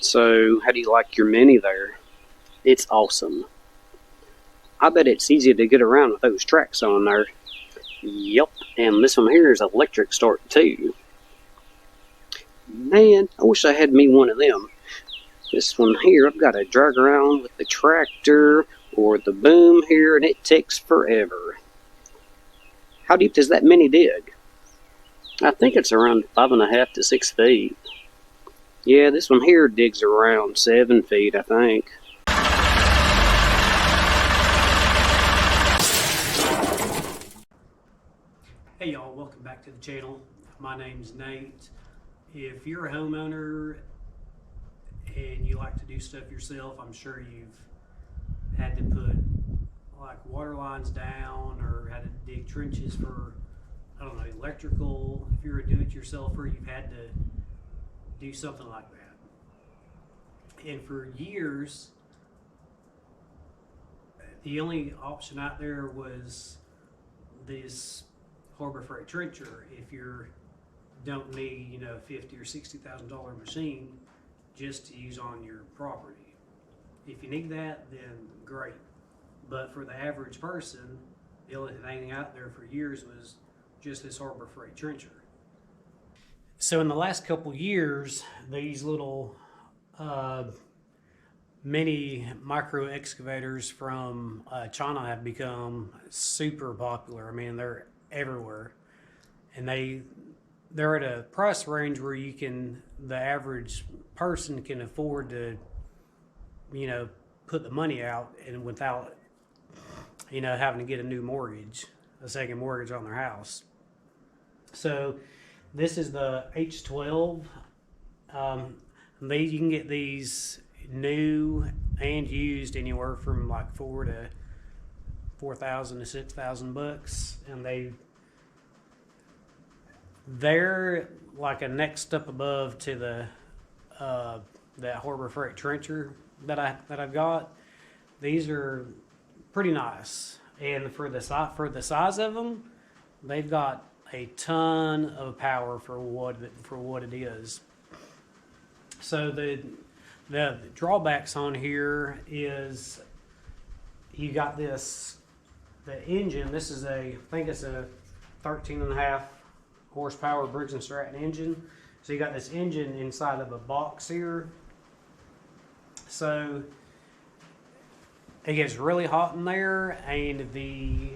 So, how do you like your Mini there? It's awesome. I bet it's easy to get around with those tracks on there. Yep, and this one here is electric start too. Man, I wish I had me one of them. This one here, I've got to drag around with the tractor or the boom here, and it takes forever. How deep does that Mini dig? I think it's around 5.5 to 6 feet. Yeah, this one here digs around 7 feet, I think. Hey y'all, welcome back to the channel. My name's Nate. If you're a homeowner and you like to do stuff yourself, I'm sure you've had to put like water lines down or had to dig trenches for, I don't know, electrical. If you're a do-it-yourselfer, you've had to do something like that. And for years, the only option out there was this Harbor Freight trencher. If you don't need, $50,000 or $60,000 machine just to use on your property. If you need that, then great. But for the average person, the only thing out there for years was just this Harbor Freight trencher. So in the last couple years, these little mini micro excavators from China have become super popular. I mean, they're everywhere, and they're at a price range where the average person can afford to, put the money out and without, having to get a second mortgage on their house. So this is the H12. You can get these new and used anywhere from like $4,000 to $6,000, and they're like a next step above to that Harbor Freight trencher that I've got. These are pretty nice, and for the size of them, they've got a ton of power for what it is. So the drawbacks on here is you got the engine. This is I think it's a 13.5 horsepower Briggs & Stratton engine. So you got this engine inside of a box here. So it gets really hot in there, and the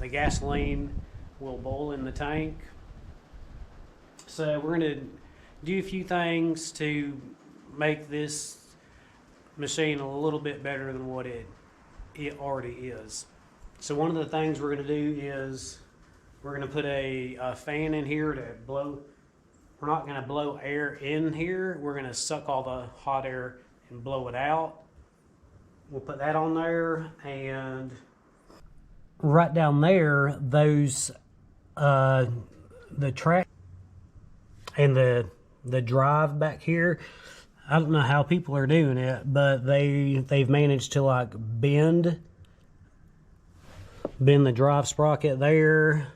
gasoline will boil in the tank. So we're going to do a few things to make this machine a little bit better than what it already is. So one of the things we're going to do is we're going to put a fan in here to blow. We're not going to blow air in here. We're going to suck all the hot air and blow it out. We'll put that on there, and right down there, those the track and the drive back here. I don't know how people are doing it, but they've managed to like bend the drive sprocket there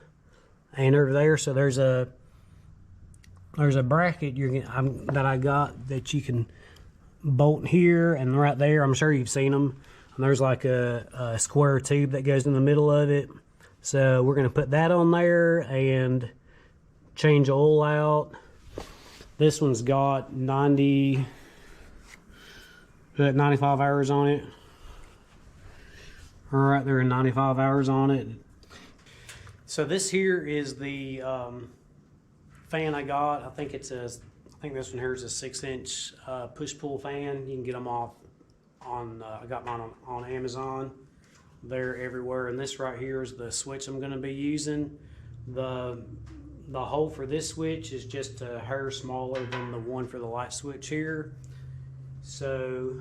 and over there. So there's a bracket that I got that you can bolt here and right there. I'm sure you've seen them. And there's like a square tube that goes in the middle of it. So we're going to put that on there and change oil out. This one's got 95 hours on it. All right, there are 95 hours on it. So this here is the fan I got. I think this one here is a 6-inch push-pull fan. You can get them off on, I got mine on Amazon. They're everywhere. And this right here is the switch I'm going to be using. The hole for this switch is just a hair smaller than the one for the light switch here. So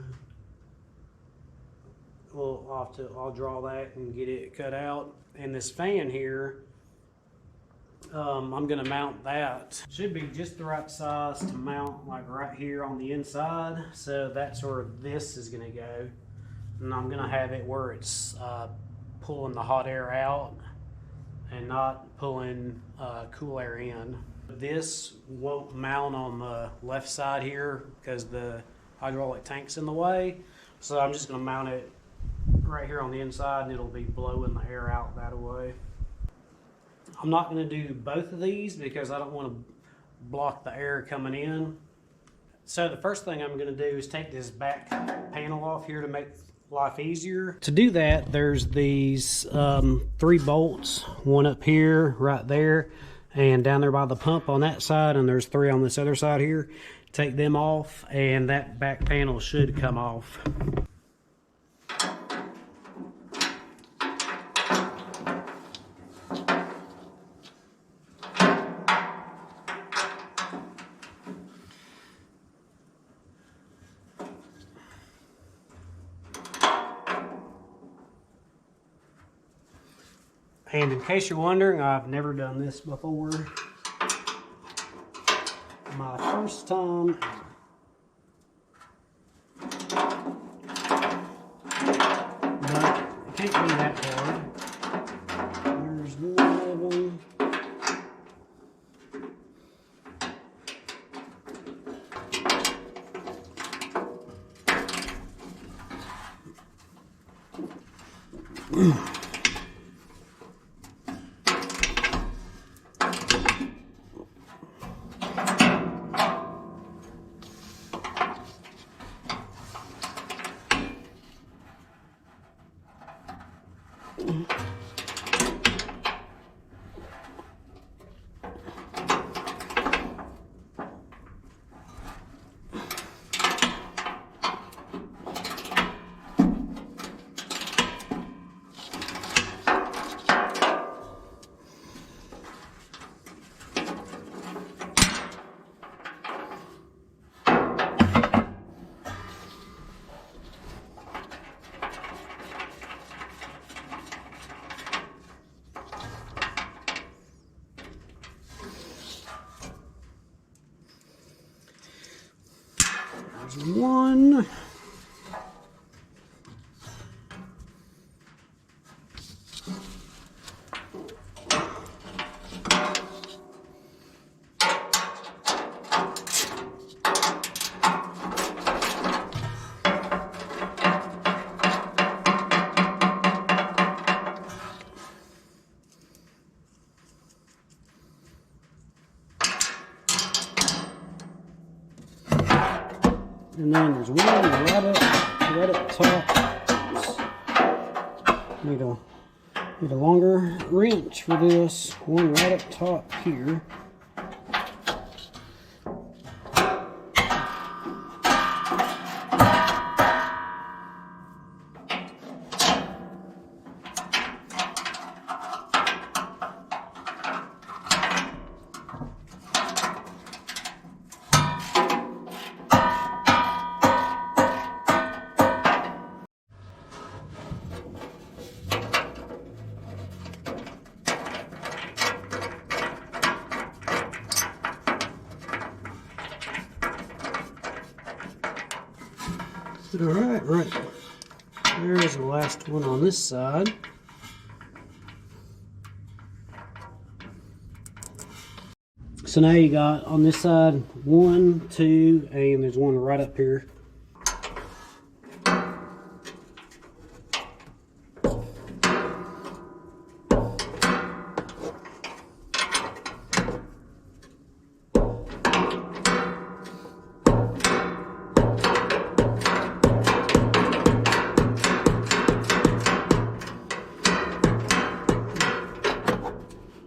I'll draw that and get it cut out. And this fan here, I'm going to mount that. Should be just the right size to mount like right here on the inside. So that's where this is going to go. And I'm going to have it where it's pulling the hot air out and not pulling cool air in. This won't mount on the left side here because the hydraulic tank's in the way. So I'm just going to mount it right here on the inside, and it'll be blowing the air out that way. I'm not going to do both of these because I don't want to block the air coming in. So the first thing I'm going to do is take this back panel off here to make life easier. To do that, there's these 3 bolts, one up here, right there, and down there by the pump on that side, and there's 3 on this other side here. Take them off and that back panel should come off. And in case you're wondering, I've never done this before. My first time ever. But it can't be that hard. There's one of them. There's one. And then there's one right up top. Need a longer wrench for this. One right up top here. Right. There's the last one on this side. So now you got on this side 1, 2, and there's one right up here.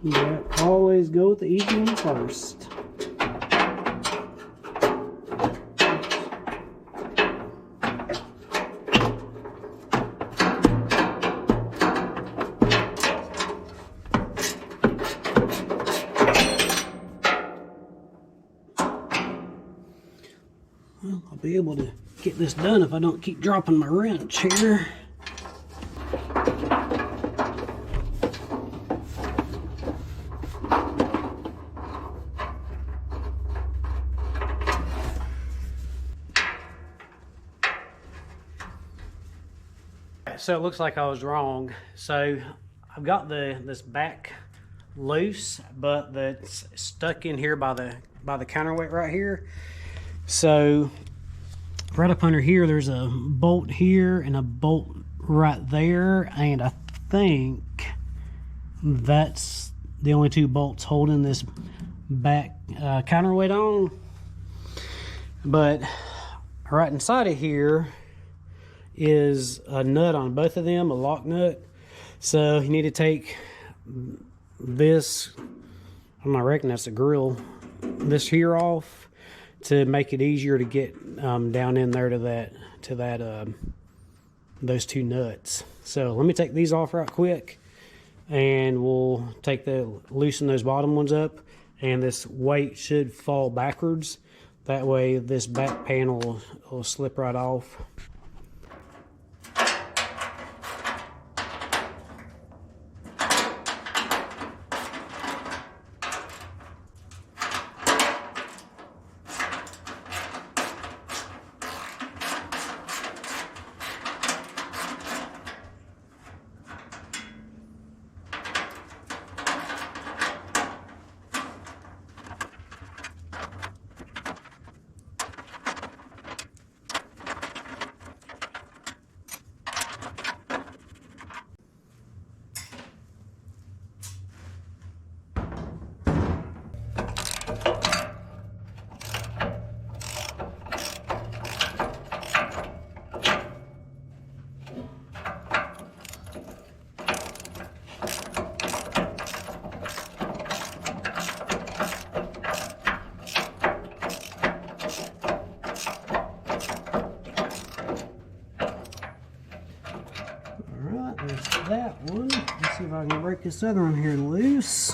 Yeah, always go with the easy one first. Well, I'll be able to get this done if I don't keep dropping my wrench here. So it looks like I was wrong. So I've got this back loose, but that's stuck in here by the counterweight right here. So right up under here, there's a bolt here and a bolt right there, and I think that's the only two bolts holding this back counterweight on. But right inside of here is a nut on both of them, a lock nut. So you need to take this, I reckon that's a grill, this here off to make it easier to get down in there to that those two nuts. So let me take these off right quick, and we'll loosen those bottom ones up, and this weight should fall backwards. That way this back panel will slip right off. That one. Let's see if I can break this other one here loose.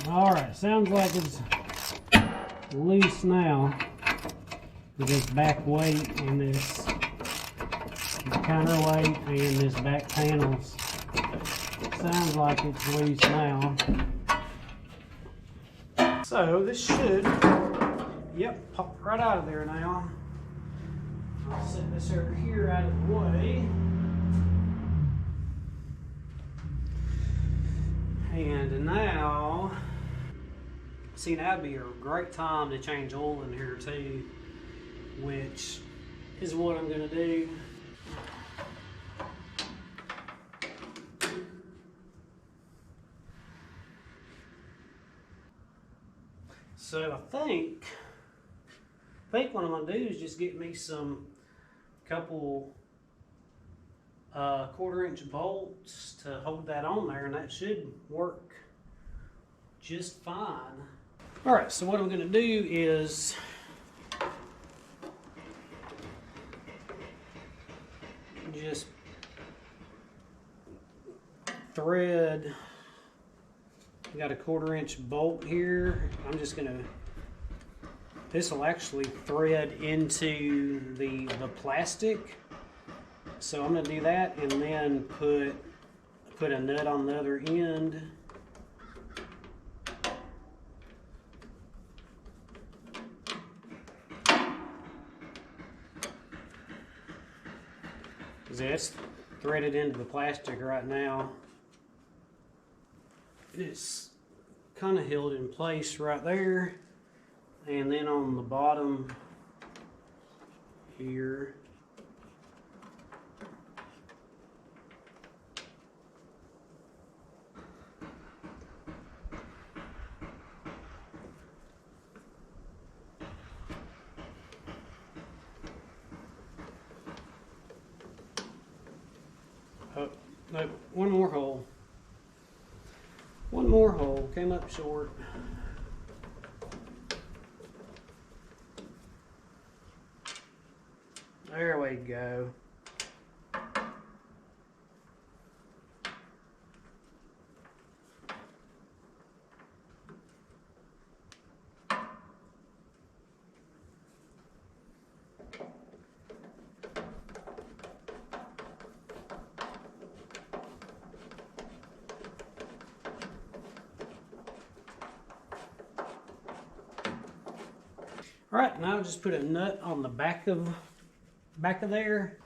Alright, sounds like it's loose now with this back weight and this counterweight and this back panels. Sounds like it's loose now. So this should, yep, pop right out of there now. I'll set this over here out of the way. And now, see, that'd be a great time to change oil in here too, which is what I'm gonna do. So I think what I'm gonna do is just get me some couple 1/4-inch bolts to hold that on there, and that should work just fine. All right, so what I'm gonna do is just thread. I got a 1/4-inch bolt here. I'm just gonna, this will actually thread into the plastic. So I'm gonna do that and then put a nut on the other end. It's threaded into the plastic right now. It's kind of held in place right there, and then on the bottom here, oh no, one more hole. One more hole, came up short. There we go. All right, now just put a nut on the back of there.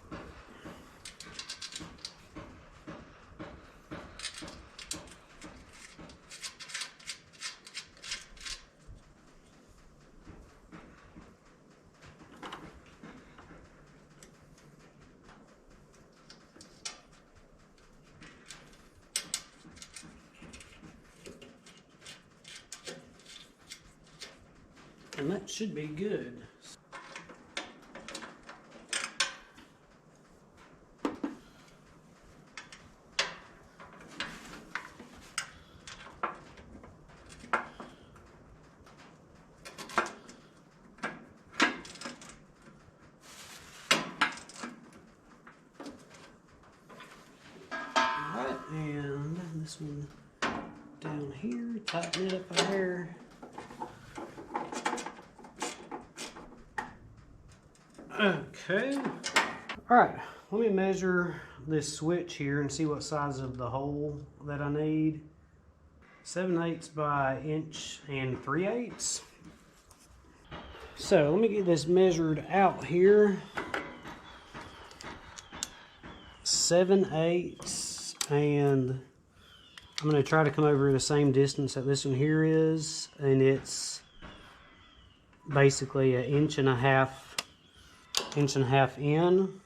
And that should be good. Alright, and this one down here, tighten it up there. Okay. Alright, let me measure this switch here and see what size of the hole that I need. 7/8 by 1 3/8. So let me get this measured out here. 7/8, and I'm going to try to come over the same distance that this one here is, and it's basically 1.5 inches in.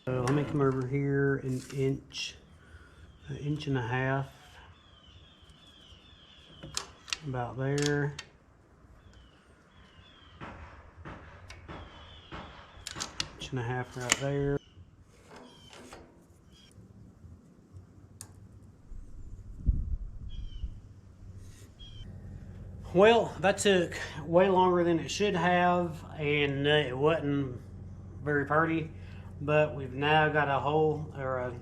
So let me come over here an inch, 1.5 inches, about there. Inch and a half right there. Well, that took way longer than it should have, and it wasn't very pretty, but we've now got a hole, or a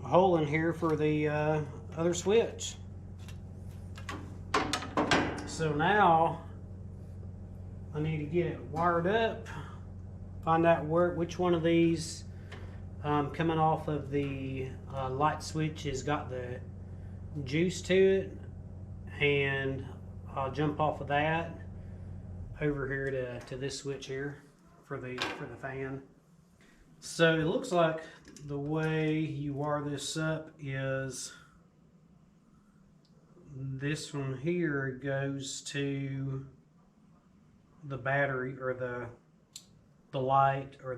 hole in here for the other switch. So now I need to get it wired up, find out which one of these coming off of the light switch has got the juice to it, and I'll jump off of that over here to this switch here for the fan. So it looks like the way you wire this up is this one here goes to the battery, or the light, or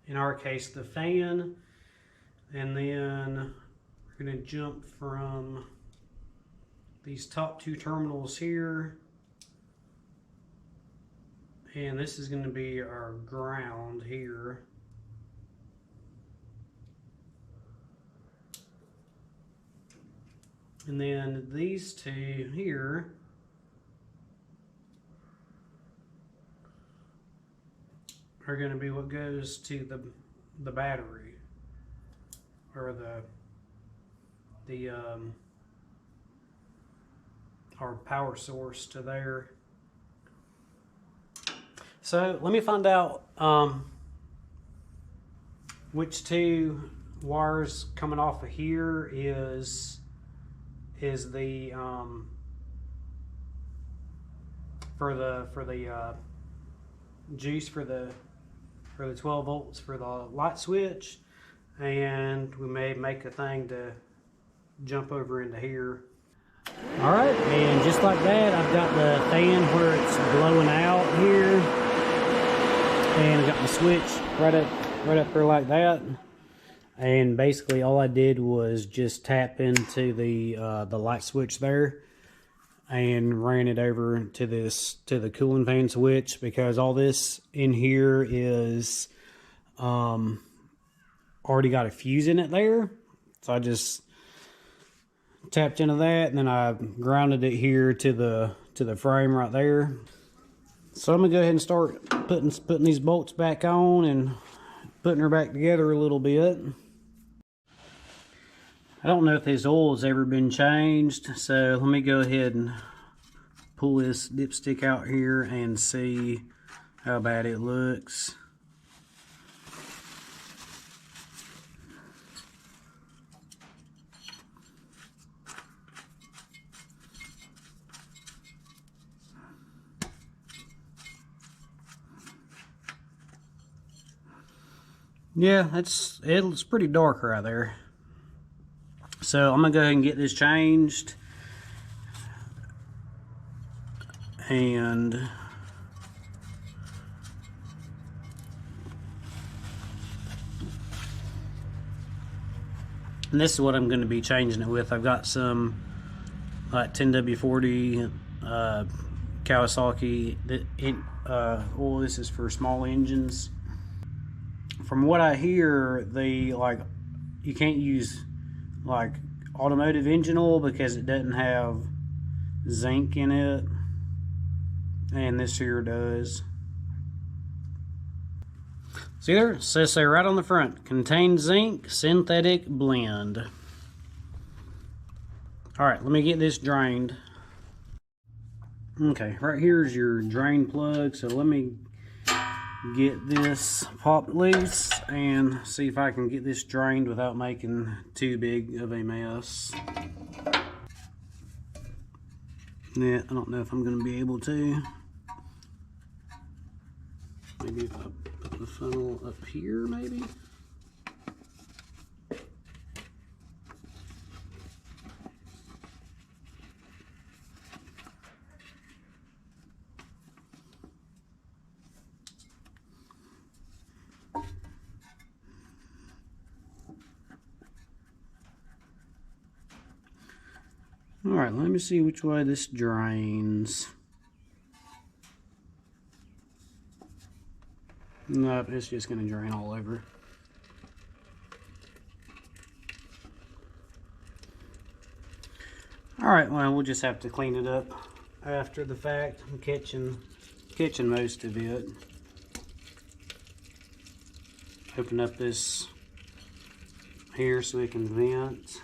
in our case the fan, and then we're going to jump from these top two terminals here, and this is going to be our ground here. And then these two here are going to be what goes to the battery, or our power source to there. So let me find out which two wires coming off of here is the for the juice for the 12 volts for the light switch, and we may make a thing to jump over into here. All right, and just like that, I've got the fan where it's blowing out here, and I got the switch right up there like that. And basically, all I did was just tap into the light switch there, and ran it over to the cooling fan switch, because all this in here is already got a fuse in it there. So I just tapped into that, and then I grounded it here to the frame right there. So I'm gonna go ahead and start putting these bolts back on and putting her back together a little bit. I don't know if this oil has ever been changed, so let me go ahead and pull this dipstick out here and see how bad it looks. Yeah, it's pretty dark right there. So I'm gonna go ahead and get this changed. And this is what I'm going to be changing it with. I've got some like 10W40 Kawasaki oil. This is for small engines. From what I hear, you can't use like automotive engine oil because it doesn't have zinc in it, and this here does. See there? It says there right on the front, contains zinc synthetic blend. Alright, let me get this drained. Okay, right here is your drain plug, so let me get this popped loose and see if I can get this drained without making too big of a mess. Yeah, I don't know if I'm going to be able to. Maybe if I put the funnel up here, maybe? Alright, let me see which way this drains. Nope, it's just going to drain all over. Alright, well, we'll just have to clean it up after the fact. I'm catching most of it. Open up this here so it can vent.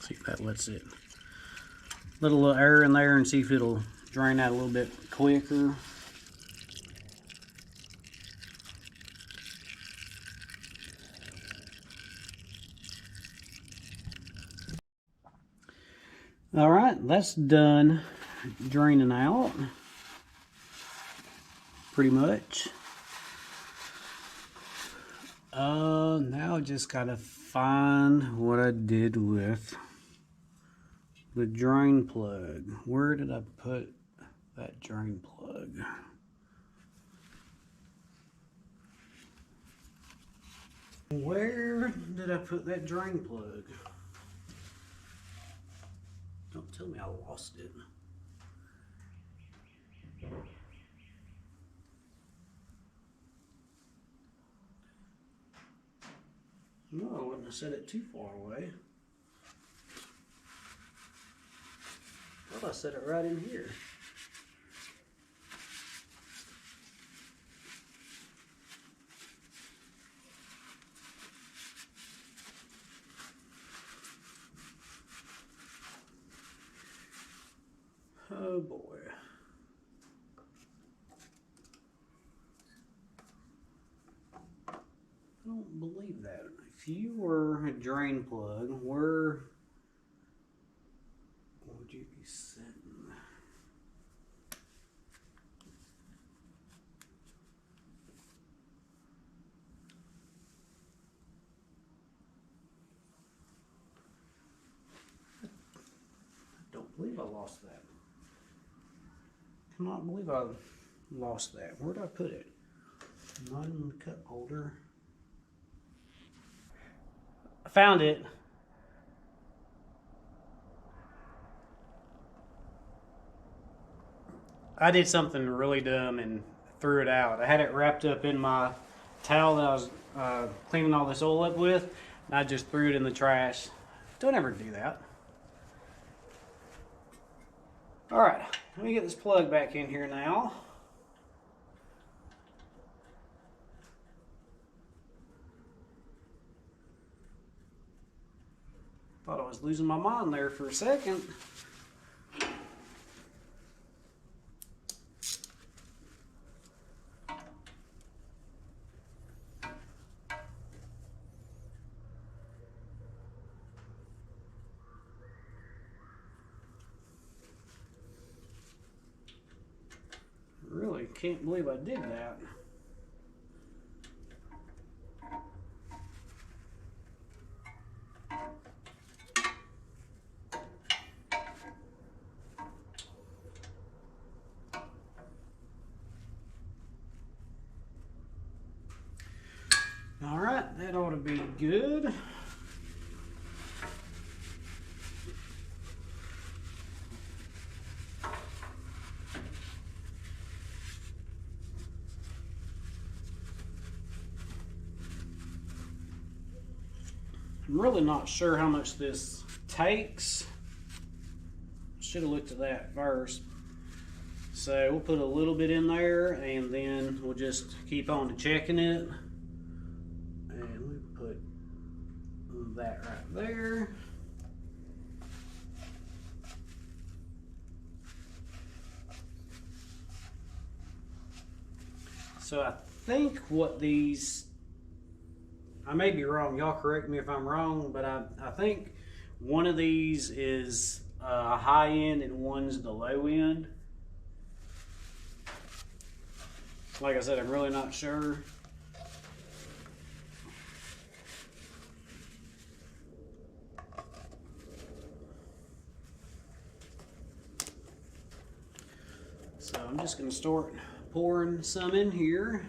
See if that lets it. Let a little air in there and see if it'll drain out a little bit quicker. Alright, that's done draining out. Pretty much. Now I just gotta find what I did with the drain plug. Where did I put that drain plug? Where did I put that drain plug? Don't tell me I lost it. No, I wouldn't have set it too far away. Well, I set it right in here. Oh boy. I don't believe that. If you were a drain plug, where would you be sitting? I don't believe I lost that. Cannot believe I lost that. Where did I put it? Not in the cup holder. I found it. I did something really dumb and threw it out. I had it wrapped up in my towel that I was cleaning all this oil up with, and I just threw it in the trash. Don't ever do that. Alright, let me get this plug back in here now. Thought I was losing my mind there for a second. can't believe I did that. All right, that ought to be good. I'm really not sure how much this takes. Should have looked at that first. So we'll put a little bit in there and then we'll just keep on to checking it. And we put that right there. So I think what these, I may be wrong, y'all correct me if I'm wrong, but I think one of these is a high end and one's the low end. Like I said, I'm really not sure. So I'm just going to start pouring some in here.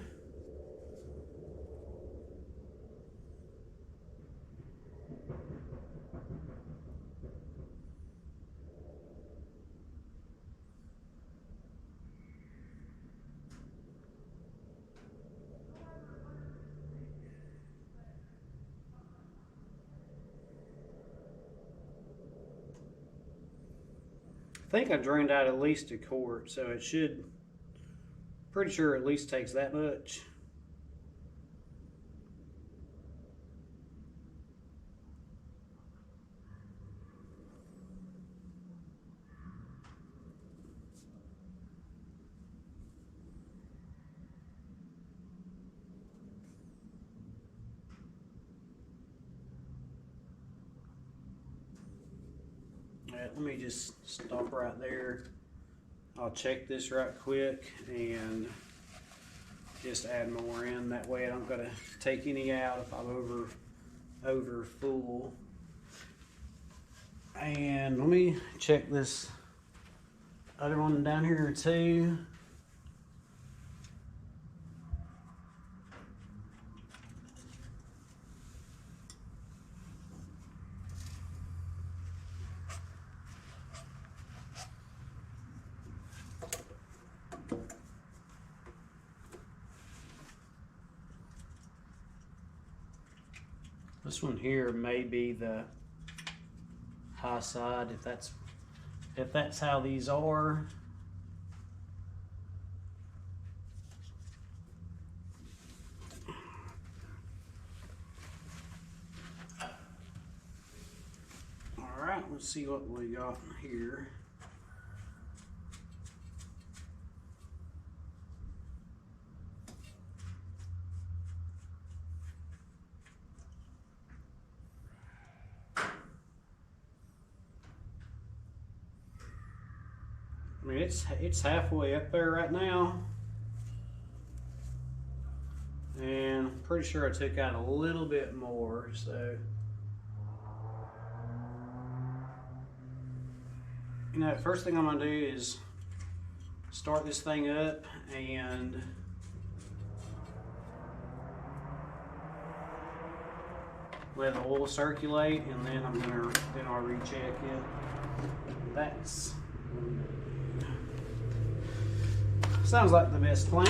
I think I drained out at least a quart, so it should, pretty sure at least takes that much. Let me just stop right there. I'll check this right quick and just add more in. That way I don't gotta take any out if I'm over full. And let me check this other one down here too. This one here may be the high side, if that's how these are. All right, let's see what we got here. I mean, it's halfway up there right now, and I'm pretty sure I took out a little bit more. So, you know, first thing I'm gonna do is start this thing up and let the oil circulate, and then I'll recheck it. That's sounds like the best plan.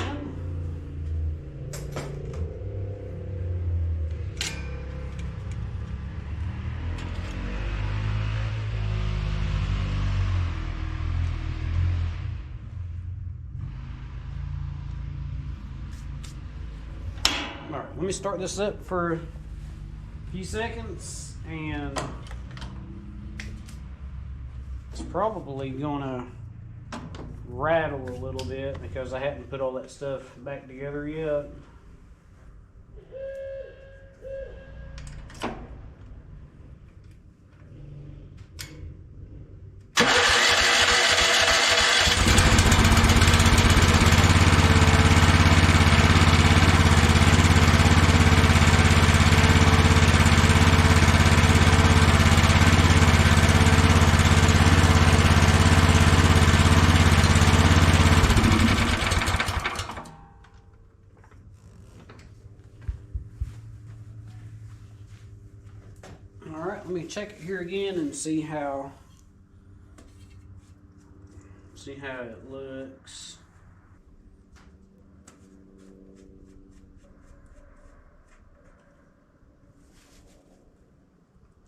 All right, let me start this up for a few seconds, and it's probably gonna rattle a little bit because I hadn't put all that stuff back together yet. All right, let me check it here again and see how it looks.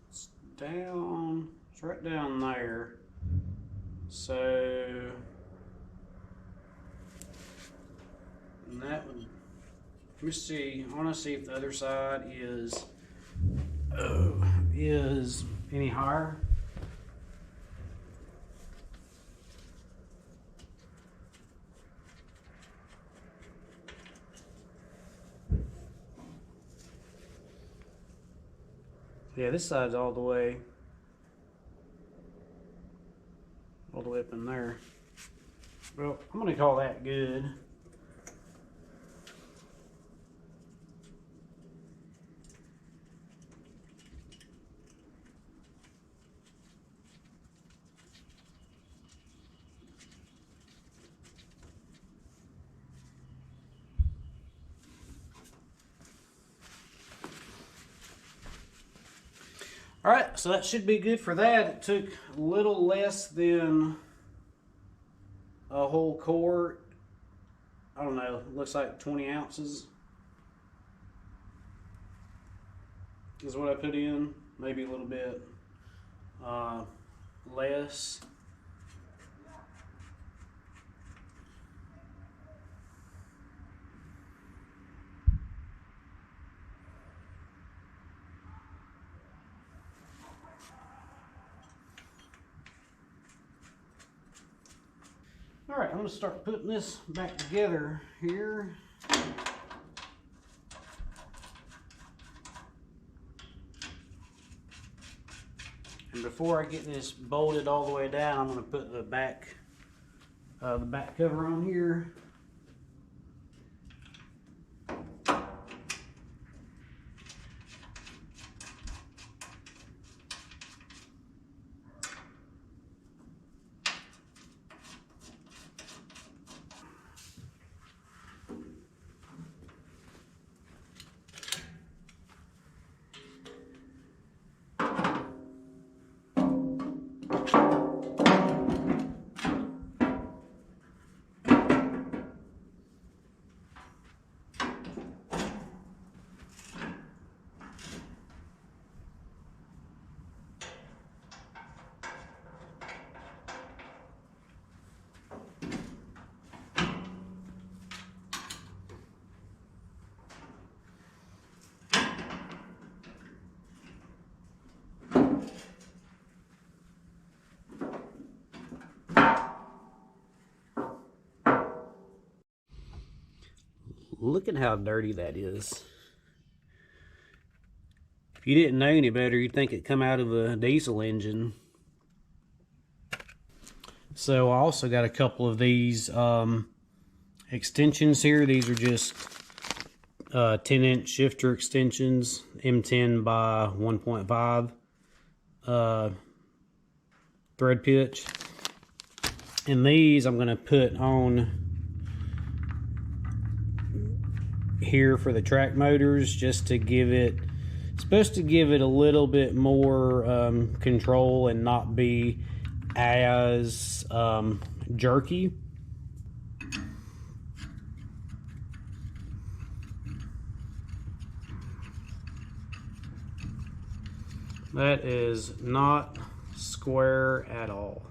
It's down, it's right down there. So, and that would, let me see, I want to see if the other side is any higher. Yeah, this side's all the way up in there. Well, I'm gonna call that good. All right, so that should be good for that. It took a little less than a whole quart. I don't know, it looks like 20 ounces is what I put in. Maybe a little bit less. All right, I'm gonna start putting this back together here. And before I get this bolted all the way down, I'm gonna put the back cover on here. Look at how dirty that is. If you didn't know any better, you'd think it come out of a diesel engine. So I also got a couple of these extensions here. These are just 10-inch shifter extensions, M10 by 1.5 thread pitch. And these I'm going to put on here for the track motors, just to give it, supposed to give it a little bit more control and not be as jerky. That is not square at all.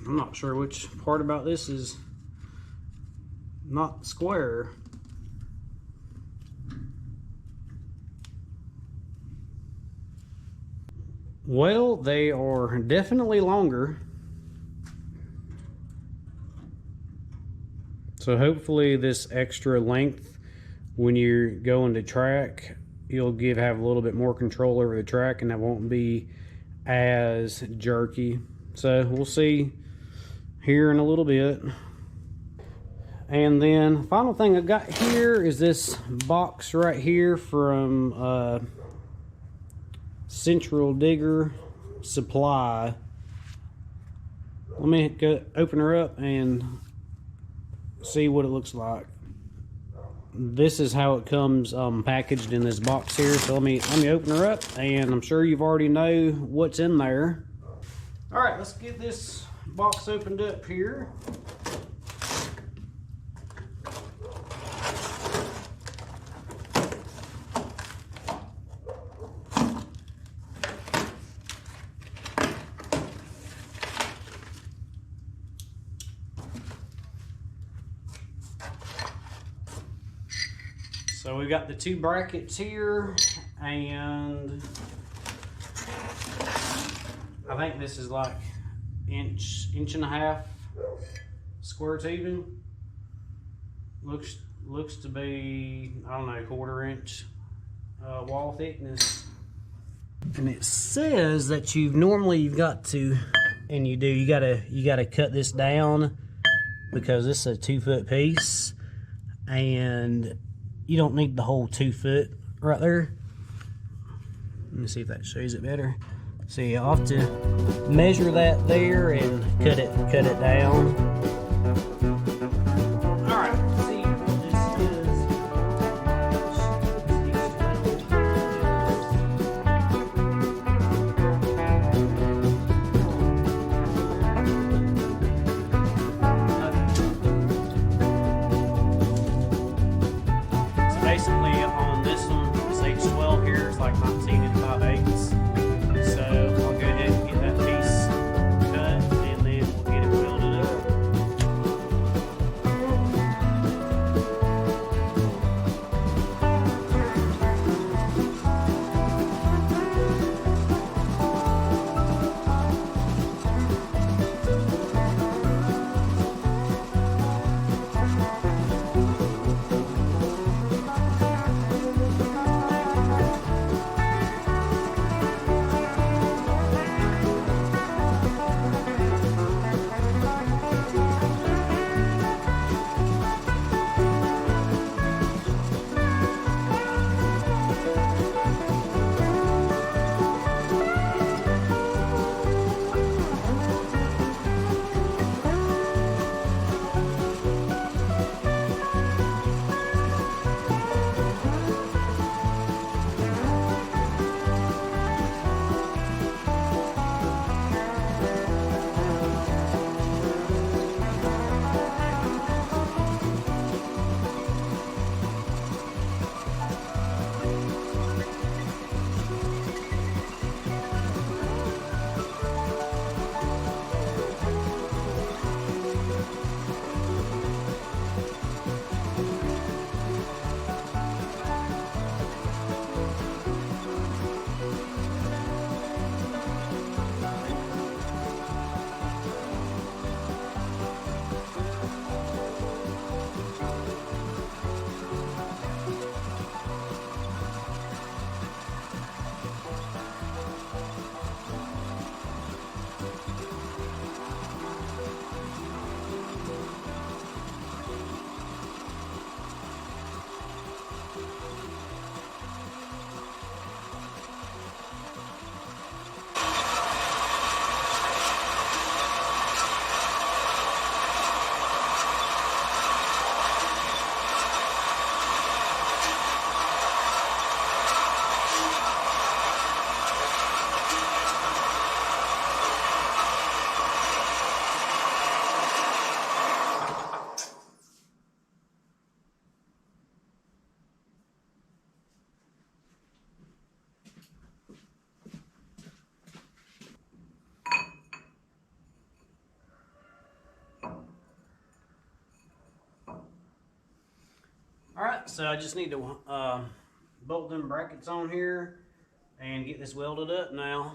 I'm not sure which part about this is not square. Well, they are definitely longer. So hopefully this extra length, when you're going to track, you'll have a little bit more control over the track and that won't be as jerky. So we'll see here in a little bit. And then final thing I got here is this box right here from Central Digger Supply. Let me go open her up and see what it looks like. This is how it comes packaged in this box here. So let me open her up, and I'm sure you've already know what's in there. All right, let's get this box opened up here. So we've got the two brackets here, and I think this is like inch and a half square tubing. Looks to be, I don't know, 1/4 inch wall thickness. And it says that you've got to, and you do, you gotta cut this down because this is a 2-foot piece, and you don't need the whole 2 foot right there. Let me see if that shows it better. So you'll have to measure that there and cut it down. All right, let's see what this is. So basically on this one, this H12 here is like 19 5/8. So I'll go ahead and get that piece cut, and then we'll get it welded up. Alright, so I just need to bolt them brackets on here and get this welded up now.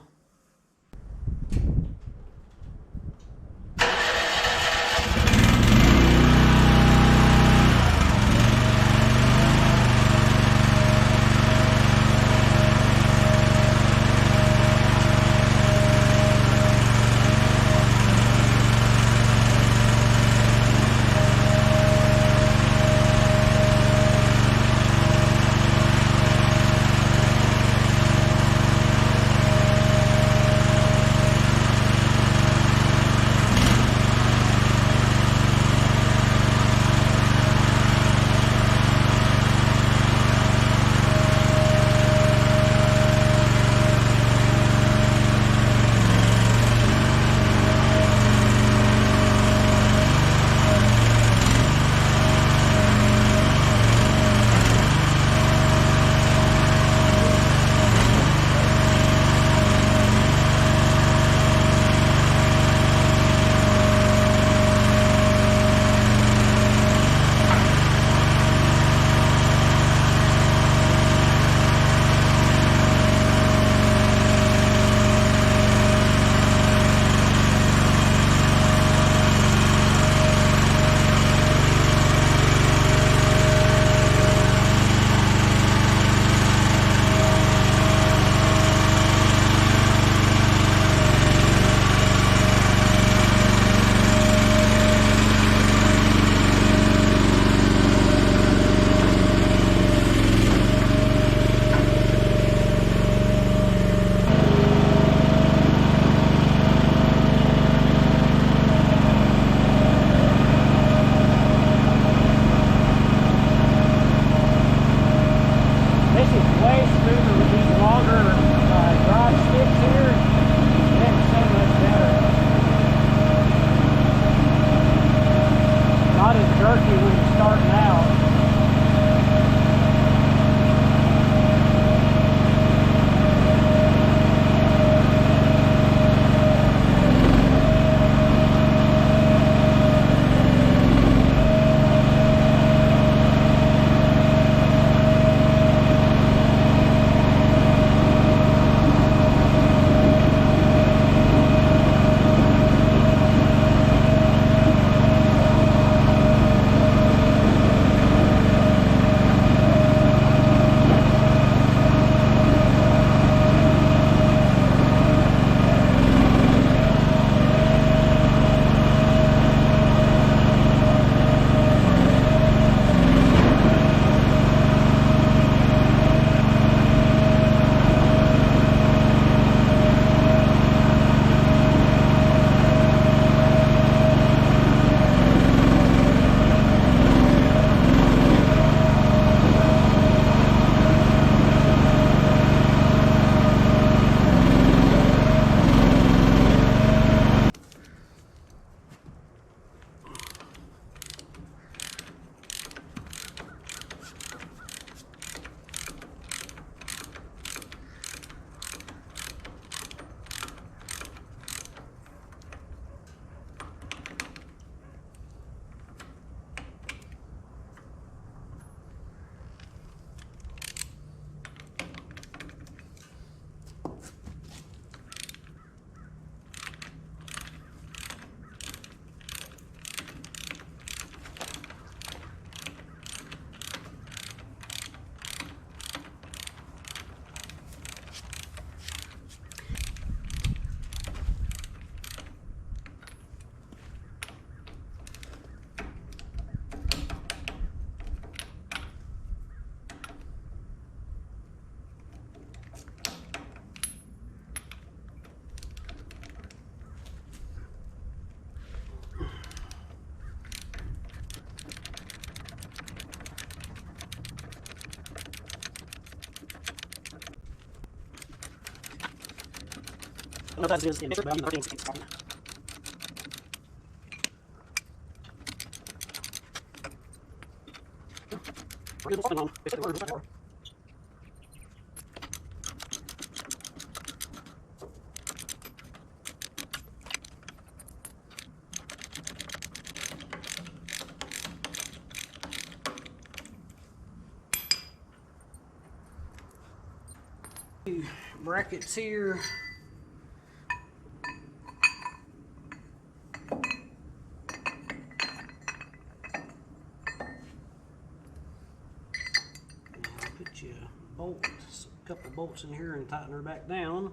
jerky when you're starting out. I don't know if that's the mixer, but I'm using 13 brackets here. Put you a couple bolts in here and tighten her back down.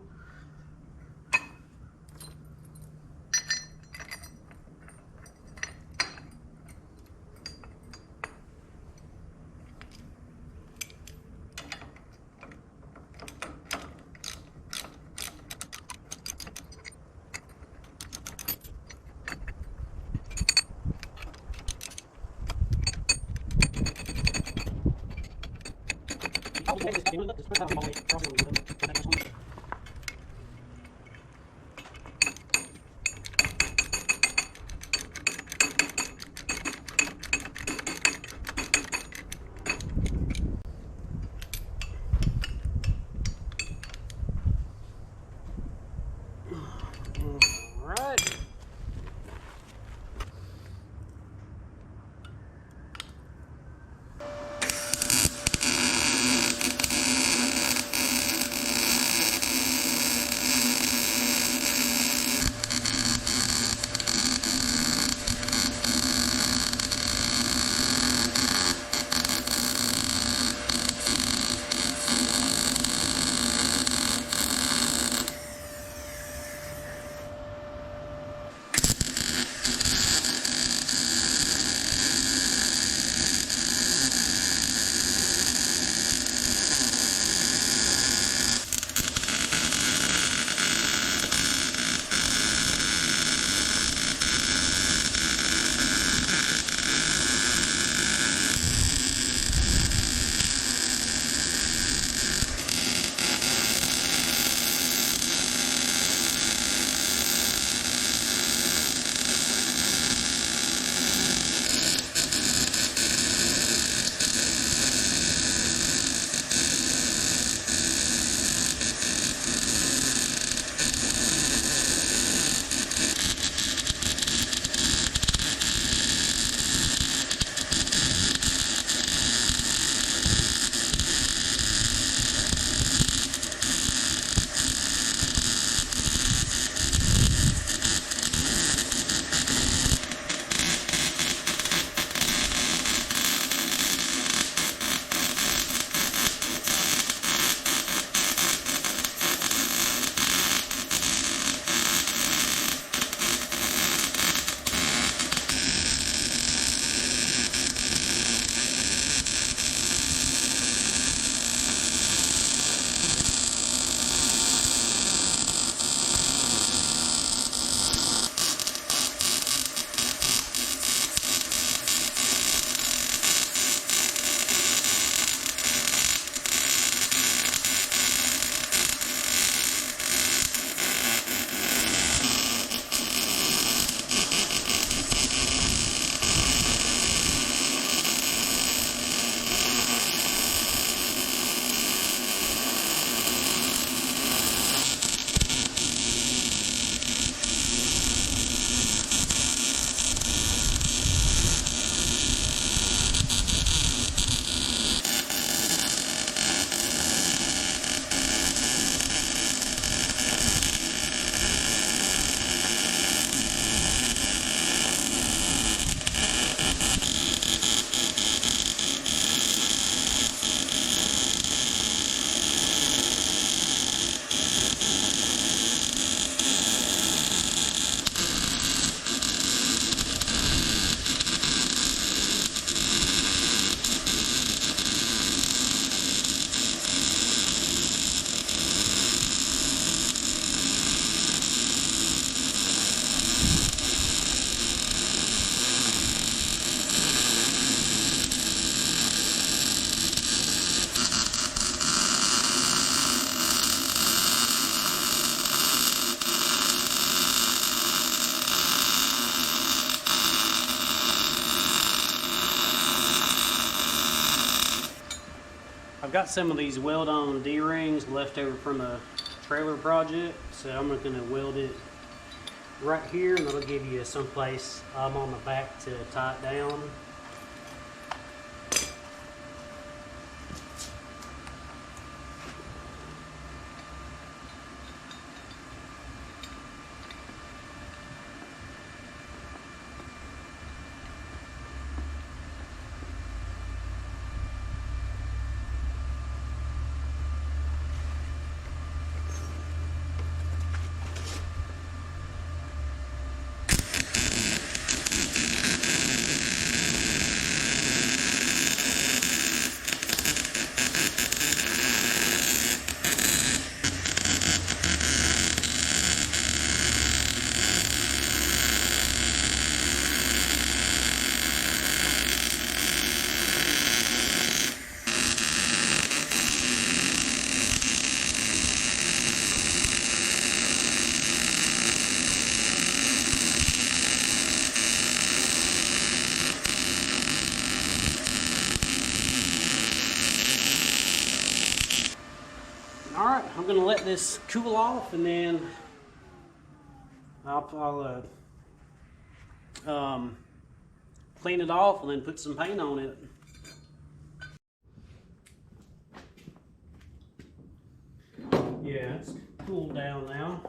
I've got some of these weld-on D-rings left over from a trailer project, so I'm going to weld it right here, and that'll give you some place on the back to tie it down. Alright, I'm going to let this cool off, and then I'll clean it off and then put some paint on it. Yeah, it's cooled down now.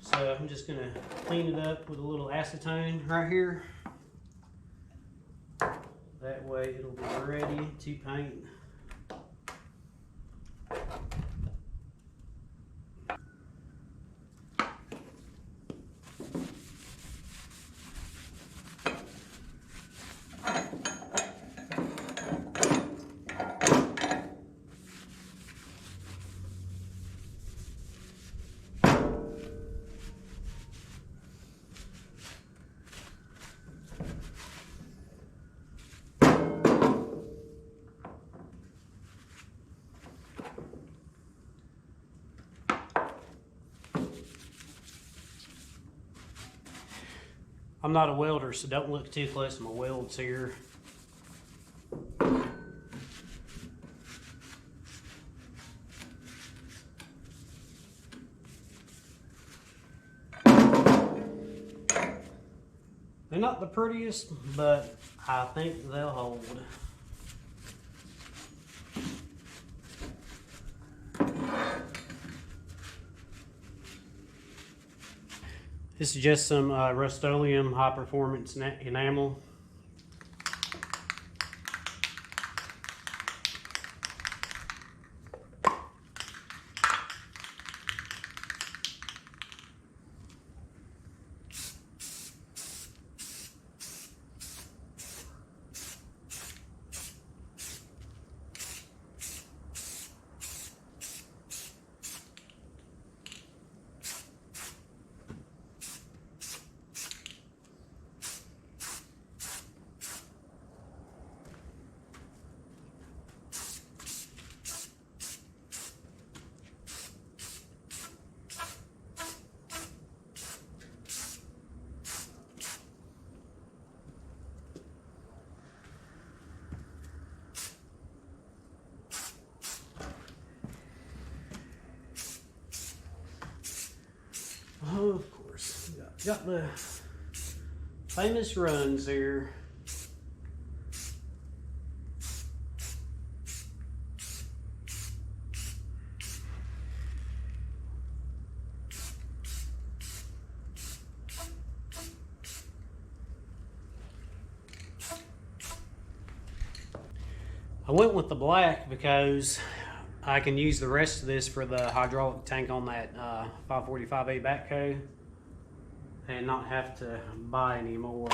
So I'm just going to clean it up with a little acetone right here. That way it'll be ready to paint. I'm not a welder, so don't look too close to my welds here. They're not the prettiest, but I think they'll hold. This is just some Rust-Oleum high performance enamel. Oh, of course, got the famous runs there. I went with the black because I can use the rest of this for the hydraulic tank on that 545A backhoe and not have to buy any more.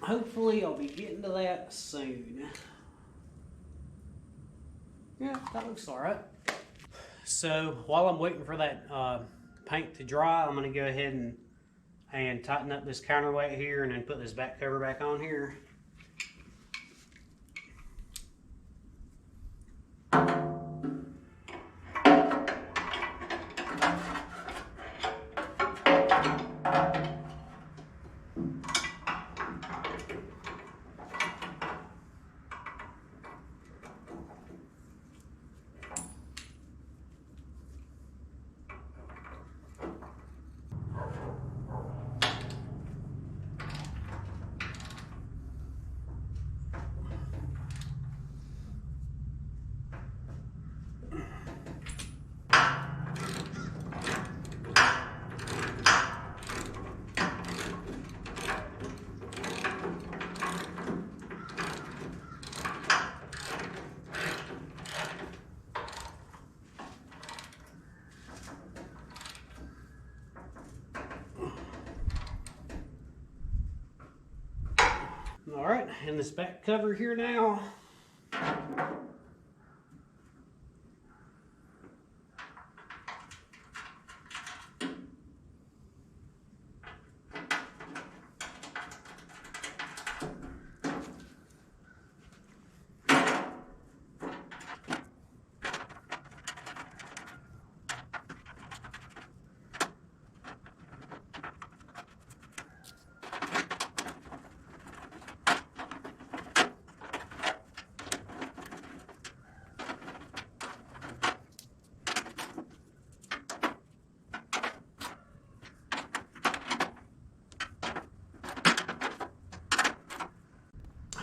Hopefully I'll be getting to that soon. Yeah, that looks all right. So while I'm waiting for that paint to dry, I'm gonna go ahead and tighten up this counterweight here and then put this back cover back on here. All right, and this back cover here now.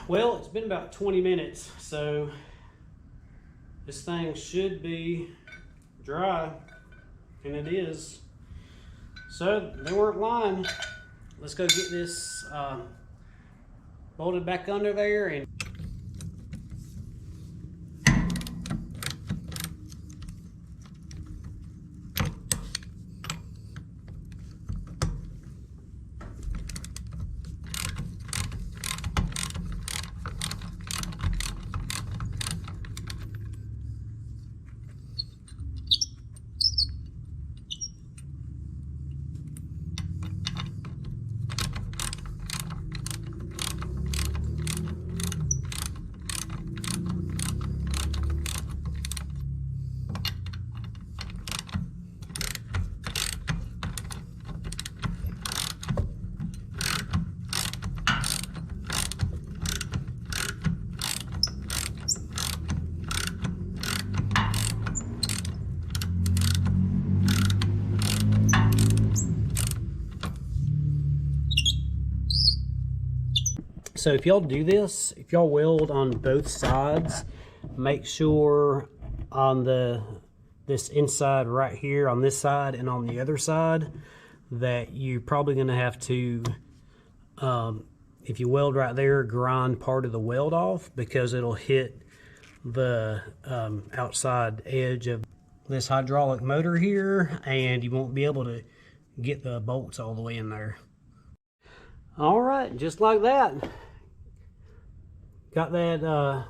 Well, it's been about 20 minutes, so this thing should be dry, and it is. So they weren't lying. Let's go get this bolted back under there and so if y'all do this, if y'all weld on both sides, make sure on this inside right here on this side and on the other side that you're probably going to have to, if you weld right there, grind part of the weld off because it'll hit the outside edge of this hydraulic motor here and you won't be able to get the bolts all the way in there. All right, just like that. Got that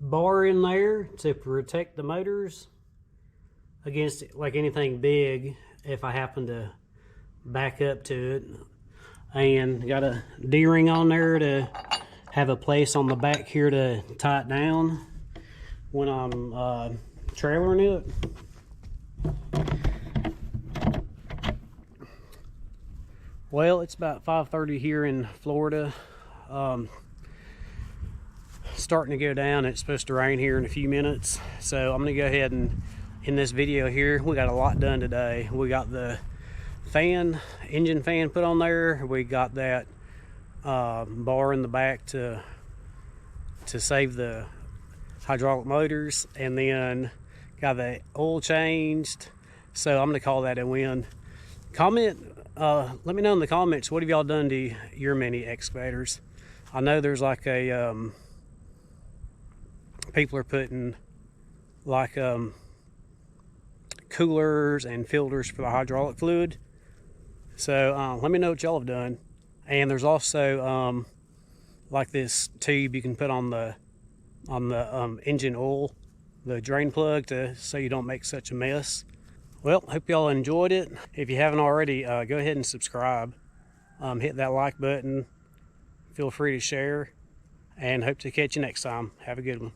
bar in there to protect the motors against like anything big if I happen to back up to it. And got a D-ring on there to have a place on the back here to tie it down when I'm trailering it. Well, it's about 5:30 here in Florida. Starting to go down. It's supposed to rain here in a few minutes, so I'm gonna go ahead and in this video here we got a lot done today. We got the engine fan put on there, we got that bar in the back to save the hydraulic motors, and then got the oil changed. So I'm gonna call that a win. Comment, let me know in the comments, what have y'all done to your mini excavators? I know there's like a people are putting like coolers and filters for the hydraulic fluid. So let me know what y'all have done. And there's also like this tube you can put on the engine oil, the drain plug, so you don't make such a mess. Well, hope y'all enjoyed it. If you haven't already, go ahead and subscribe. Hit that like button. Feel free to share, and hope to catch you next time. Have a good one.